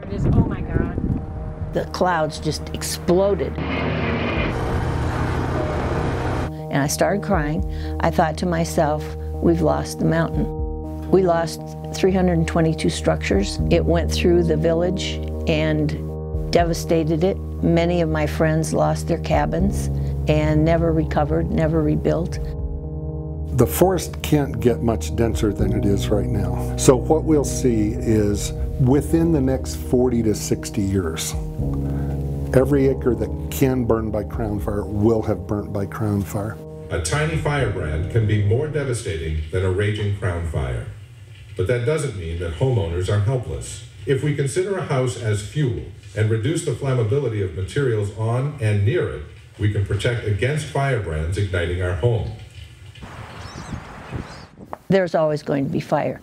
Just, oh my God. The clouds just exploded. And I started crying. I thought to myself, we've lost the mountain. We lost 322 structures. It went through the village and devastated it. Many of my friends lost their cabins and never recovered, never rebuilt. The forest can't get much denser than it is right now. So what we'll see is within the next 40 to 60 years, every acre that can burn by crown fire will have burnt by crown fire. A tiny firebrand can be more devastating than a raging crown fire. But that doesn't mean that homeowners are helpless. If we consider a house as fuel and reduce the flammability of materials on and near it, we can protect against firebrands igniting our home. There's always going to be fire.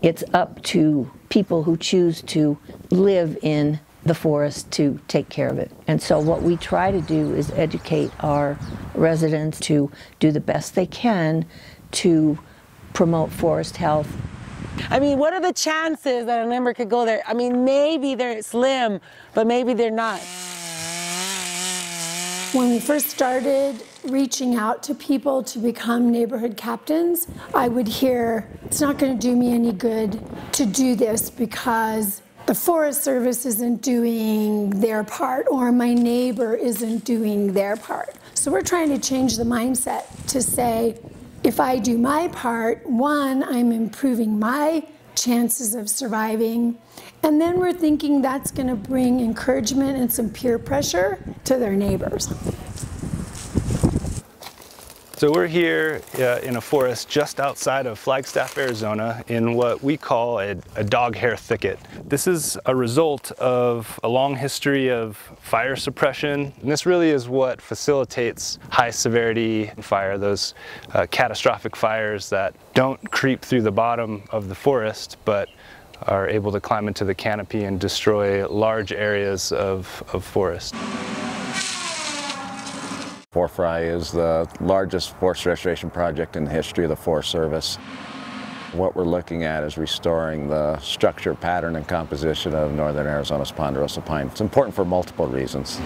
It's up to people who choose to live in the forest to take care of it. And so what we try to do is educate our residents to do the best they can to promote forest health. I mean, what are the chances that a member could go there? I mean, maybe they're slim, but maybe they're not. When we first started reaching out to people to become neighborhood captains, I would hear, it's not going to do me any good to do this because the Forest Service isn't doing their part or my neighbor isn't doing their part. So we're trying to change the mindset to say, if I do my part, one, I'm improving my chances of surviving, and then we're thinking that's going to bring encouragement and some peer pressure to their neighbors. So we're here in a forest just outside of Flagstaff, Arizona, in what we call a dog hair thicket. This is a result of a long history of fire suppression, and this really is what facilitates high severity fire, those catastrophic fires that don't creep through the bottom of the forest, but are able to climb into the canopy and destroy large areas of forest. Fry is the largest forest restoration project in the history of the Forest Service. What we're looking at is restoring the structure, pattern, and composition of northern Arizona's ponderosa pine. It's important for multiple reasons.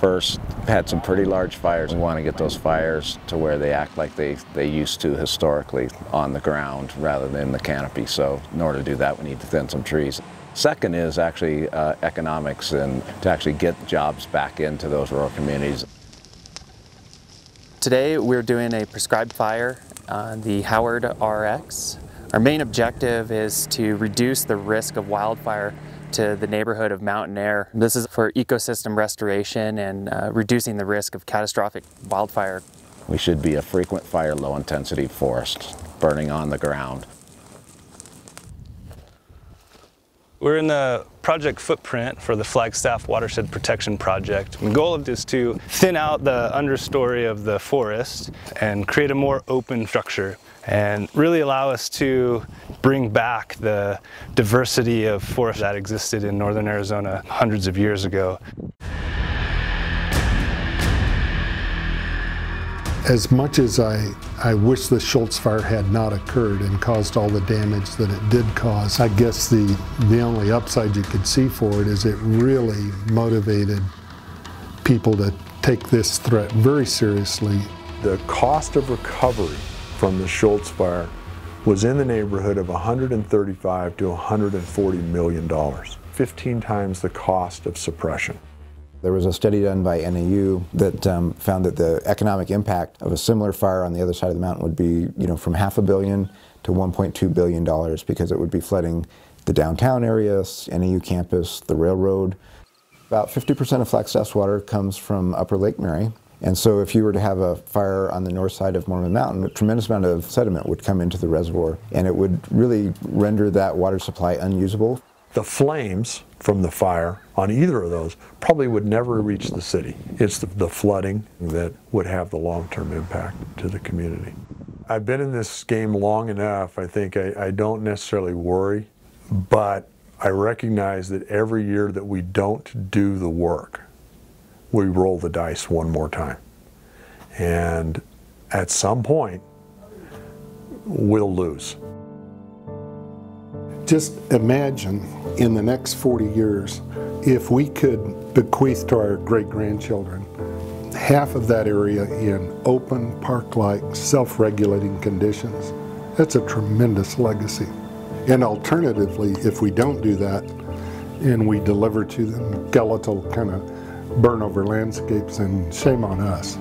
First, we've had some pretty large fires. We want to get those fires to where they act like they used to historically on the ground rather than in the canopy. So in order to do that, we need to thin some trees. Second is actually economics and to actually get jobs back into those rural communities. Today we're doing a prescribed fire on the Howard RX. Our main objective is to reduce the risk of wildfire to the neighborhood of Mountain Air. This is for ecosystem restoration and reducing the risk of catastrophic wildfire. We should be a frequent fire, low intensity forest, burning on the ground. We're in the project footprint for the Flagstaff Watershed Protection Project. The goal of this is to thin out the understory of the forest and create a more open structure and really allow us to bring back the diversity of forest that existed in northern Arizona hundreds of years ago. As much as I wish the Schultz fire had not occurred and caused all the damage that it did cause, I guess the only upside you could see for it is it really motivated people to take this threat very seriously. The cost of recovery from the Schultz fire was in the neighborhood of $135 to $140 million, 15 times the cost of suppression. There was a study done by NAU that found that the economic impact of a similar fire on the other side of the mountain would be, from $500 million to $1.2 billion because it would be flooding the downtown areas, NAU campus, the railroad. About 50% of Flagstaff's water comes from Upper Lake Mary. And so if you were to have a fire on the north side of Mormon Mountain, a tremendous amount of sediment would come into the reservoir and it would really render that water supply unusable. The flames from the fire on either of those probably would never reach the city. It's the flooding that would have the long-term impact to the community. I've been in this game long enough, I think I don't necessarily worry, but I recognize that every year that we don't do the work, we roll the dice one more time. And at some point, we'll lose. Just imagine in the next 40 years, if we could bequeath to our great-grandchildren half of that area in open, park-like, self-regulating conditions. That's a tremendous legacy. And alternatively, if we don't do that, and we deliver to them skeletal kind of burn-over landscapes, and shame on us.